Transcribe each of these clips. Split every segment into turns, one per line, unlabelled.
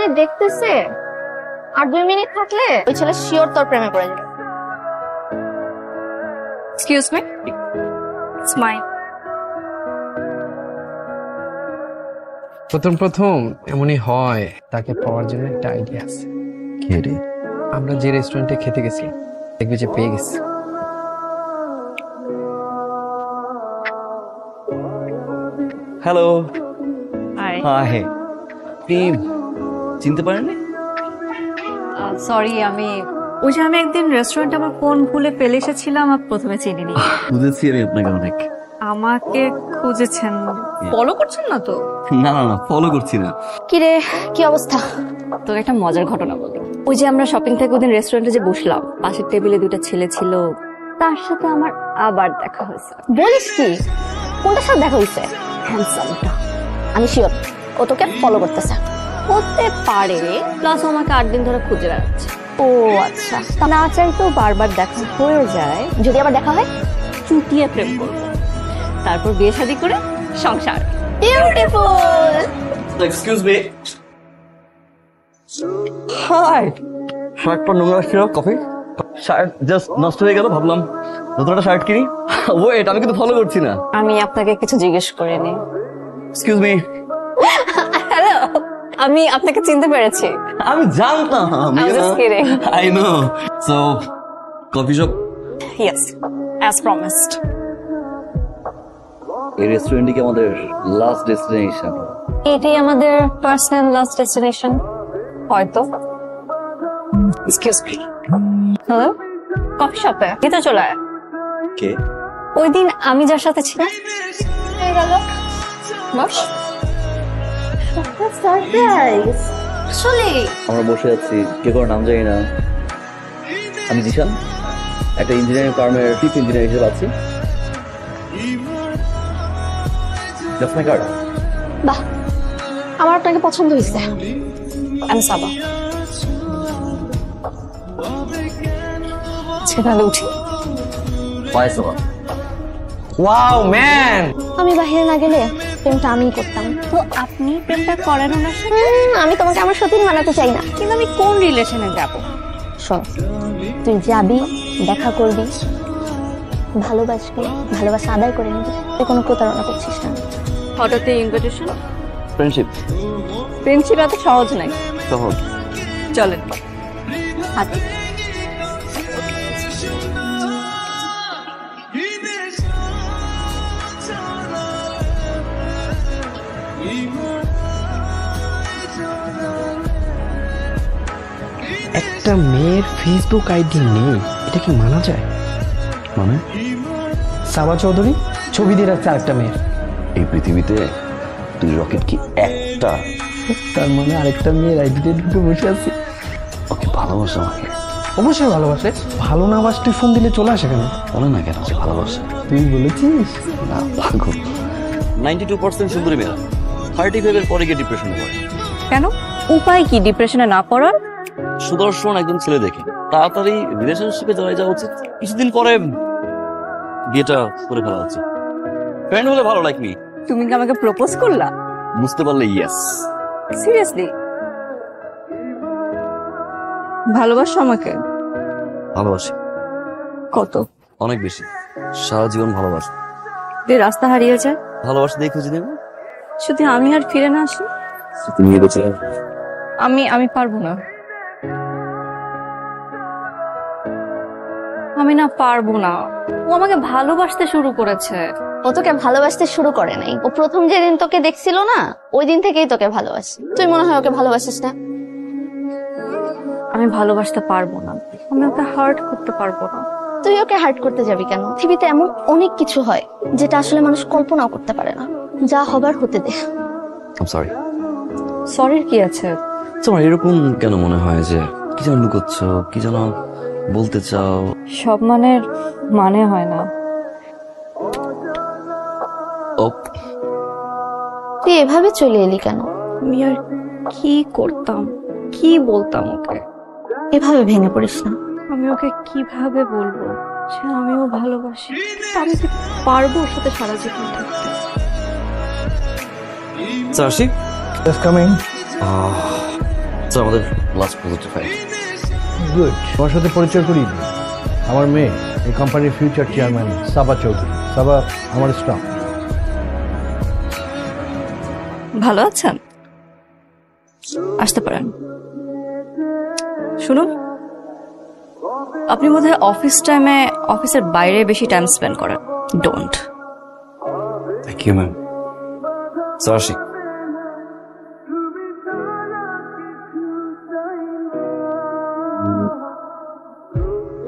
যেভাবে দেখতেছে আর 2 মিনিট থাকলে ওই ছেলে শিওর তোর প্রেমে পড়ে যাবে। Excuse me, smile.
প্রথম প্রথম এমনই হয়, তাকে পাওয়ার জন্য একটা আইডিয়া আছে।
কে রে?
আমরা যে রেস্টুরেন্টে খেতে গেছি দেখবি যে পেয়ে গেছি।
হ্যালো।
হাই।
হাই। আপনি চিনতে পারেননি?
সরি, ওই যে আমি একদিন রেস্টুরেন্টে আমার ফোন ভুলে ফেলে এসেছিলাম, আর প্রথমে চিনিনি।
বুঝেছি আমি আপনাকে অনেক।
আমাকে খুঁজেছেন, ফলো করছেন না তো?
না না না, ফলো করছি না।
কি রে, কি অবস্থা? তোকে একটা মজার ঘটনা বলি। ওই যে আমরা শপিং থেকে ওদিন রেস্টুরেন্টে যে বসলাম, পাশের টেবিলে 2টা ছেলে ছিল, তার সাথে আমার আবার দেখা হয়েছে। বলিস কি? কোনটার সাথে দেখা হয়েছে? হ্যান্ডসামটা। আমি শিওর ও তোকে ফলো করতেছে। হতে পারে, প্লাস আমাকে 8 দিন ধরে খুঁজে বেড়াচ্ছে। ও আচ্ছা, তা না চাইতেও বারবার দেখা হয়ে যায়। যদি আবার দেখা হয়, চুটিয়ে প্রেম করবো, তারপর বিয়ে শাদী করে সংসার। বিউটিফুল।
Excuse me. হাই। শার্টটা নোংরা ছিল, কফি। শার্ট জাস্ট নষ্ট হয়ে গেল, ভাবলাম নতুন একটা শার্ট কিনি। ওয়েট, আমি কিন্তু ফলো করছি না।
আমি আপনাকে কিছু জিজ্ঞেস করিনি।
Excuse me.
হ্যালো, আমি আপনাকে চিনতে পেরেছি।
আমি জানতাম।
I'm just kidding.
I know. So, coffee shop?
Yes, as promised.
এই রেস্টুরেন্টই কি আমাদের লাস্ট ডেস্টিনেশন?
এটাই আমাদের পার্সোনাল লাস্ট ডেস্টিনেশন হয়তো। Excuse me. হ্যালো, কফি শপে ভিতরে চলে আয়।
কে?
ওই দিন আমি যার সাথে ছিলাম। হয়ে গেল। বস। সারপ্রাইজ। আসলে
আমরা বসে আছি, কে কোনো নাম জানি না। আমি জিশান, একটা ইঞ্জিনিয়ারিং ফার্মের চিফ ইঞ্জিনিয়ার হিসেবে আছি। Just my card.
বাহ, আমার আপনাকে পছন্দ হয়েছে। আমি সাবা। আজকে তাহলে উঠি।
পায়সা।
ওয়াও ম্যান,
আমি বাইরে না গেলে প্রেমটা আমিই করতাম। তো আপনি প্রেমটা করেন ওনার সাথে? আমি তোমাকে আমার সতীন বানাতে চাই না, কিন্তু আমি কোন রিলেশনে যাব? শোন, তুই যাবি, দেখা করবি, ভালোবাসবি, ভালোবাসা আদায় করে নিবি। তুই কোনো প্রতারণা করছিস না। হঠাৎ ইনভিটেশন?
ফ্রেন্ডশিপ।
ফ্রেন্ডশিপ এত সহজ নাই।
সহজ।
চলেন হাতে।
একটা মেয়ের ফেসবুক আইডি নেই, এটা কি মানা যায়?
মানে?
সাবা চৌধুরী ছবি দিয়ে রাখছে আরেকটা মেয়ের।
এই পৃথিবীতে তুই রকেট কি একটা?
তার মানে আরেকটা মেয়ের আইডিতে ঢুকে বসে আছে।
ওকে ভালোবাসে আমাকে?
অবশ্যই ভালোবাসে। ভালো না বাস তুই ফোন দিলে চলে আসে কেন?
বলে না কেন যে ভালোবাসে?
তুই বলেছিস?
না, পাগল। 92% সুন্দরী মেয়েরা 35 এর পরে গিয়ে ডিপ্রেশনে পড়ে।
কেন? উপায় কি ডিপ্রেশনে না পড়ার?
সুদর্শন একজন ছেলে দেখে তাড়াতাড়ি রিলেশনশিপে জড়ায় যাওয়া উচিত, কিছুদিন পরে বিয়েটা করে ফেলা উচিত। ফ্রেন্ড হলে ভালো, লাইক মি।
তুমি কি আমাকে প্রপোজ করলা?
বুঝতে পারলে ইয়েস।
সিরিয়াসলি? ভালোবাসো আমাকে?
ভালোবাসি।
কত?
অনেক বেশি, সারা জীবন ভালোবাসি।
যে রাস্তা হারিয়ে যায়,
ভালোবাসা দিয়ে খুঁজে নেব।
যদি আমি আর ফিরে না আসি?
তুমি বেঁচে
আমি পারবো না। আমি না পারবো না। ও আমাকে ভালোবাসতে শুরু করেছে। ও তোকে ভালোবাসতে শুরু করে নাই, ও প্রথম যেদিন তোকে দেখছিল না, ওই দিন থেকেই তোকে ভালোবাসে। তুই মনে হয় ওকে ভালোবাসিস না। আমি ভালোবাসতে পারবো না, আমি ওকে হার্ট করতে পারবো না। তুই ওকে হার্ট করতে যাবি কেন? পৃথিবীতে এমন অনেক কিছু হয় যেটা আসলে মানুষ কল্পনাও করতে পারে না। যা হবার হতে দে।
I sorry.
সরির কি আছে?
তোমার এরকম কেন মনে হয় যে কি যেন লুকোচ্ছ, কি যেন বলতে চাও?
সব মানের মানে হয় না। তুই এভাবে চলে এলি কেন? আমি আর কি করতাম, কি বলতাম ওকে? এভাবে ভেঙে পড়িস না। আমি ওকে কিভাবে বলবো যে আমিও ভালোবাসি? আমি কি পারবো ওর সাথে সারা জীবন থাকতে?
চাষি
জাস্ট কামিং।
স্যার আমাদের লাস্ট পজিটিভ ফাইল।
গুড, তোমার সাথে পরিচয় করিয়ে দিই। আমার মেয়ে এই কোম্পানির ফিউচার চেয়ারম্যান সাবা চৌধুরী। সাবা আমার স্টাফ।
ভালো আছেন? আসতে পারেন। শুনুন, আপনি বোধহয় অফিস টাইমে অফিসের বাইরে বেশি টাইম স্পেন্ড করেন। Don't.
Thank you ma'am. Sir আসি।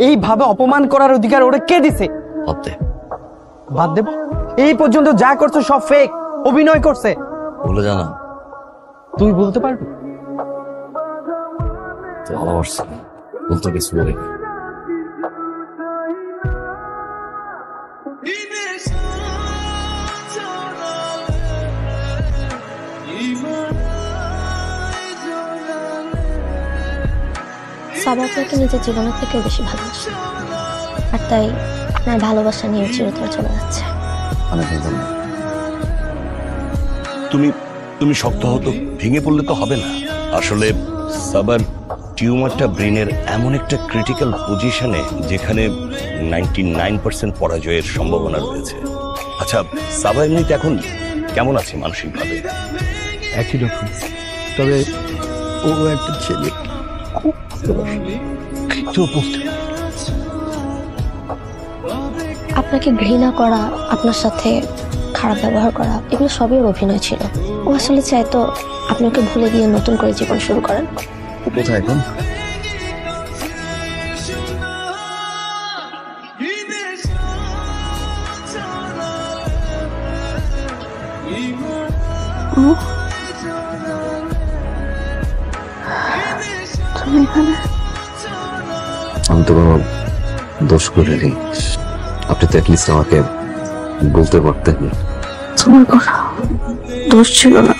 এইভাবে অপমান করার অধিকার ওরে কে দিছে?
ভাবতে
বাদ দেব? এই পর্যন্ত যা করছো সব ফেক, অভিনয় করছে।
বলে জানা
তুই বলতে পারবি?
ভালোবাসছি, বলতে কিছু বলি।
সাবা আপনাকে নিজের জীবনের থেকে বেশি ভালোবাসে, আর তাই আপনার ভালোবাসা নিয়ে চিরতরে চলে যাচ্ছে।
অনেক ধন্যবাদ।
তুমি শক্ত হতো, ভেঙে পড়লে তো হবে না। আসলে সাবার টিউমারটা ব্রেনের এমন একটা ক্রিটিক্যাল পজিশনে যেখানে 99% পরাজয়ের সম্ভাবনা রয়েছে। আচ্ছা, সাবা এমনিতে এখন কেমন আছে মানসিকভাবে?
একই রকম, তবে ও একটা ছেলে খুব ভালোবাসে, কিন্তু বুঝতে পারে না।
আপনাকে ঘৃণা করা, আপনার সাথে খারাপ ব্যবহার করা, এগুলো সবই ওর অভিনয় ছিল। ও আসলে চাইতো আপনি ওকে ভুলে গিয়ে নতুন করে জীবন শুরু করেন।
কোথায় এখন? আমি তো কোনো দোষ করিনি, আপনি তো অ্যাটলিস্ট আমাকে বলতে পারতেন।
তোমার কথা দোষ ছিল না,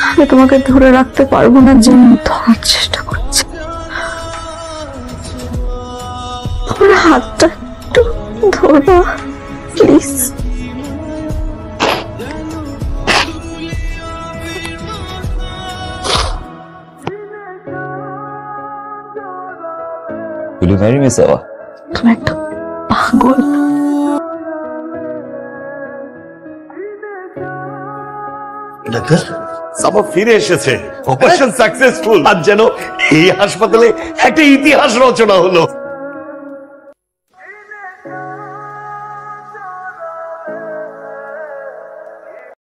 আমি তোমাকে ধরে রাখতে পারবো না যে ধরার চেষ্টা করছি। তোমার হাতটা একটু ধরো please.
Will you marry me, Saba?
তুমি একটা পাগল।
ডাক্তার, সাবা ফিরে এসেছে, অপারেশন সাকসেসফুল। আর যেন এই হাসপাতালে একটা ইতিহাস রচনা হলো।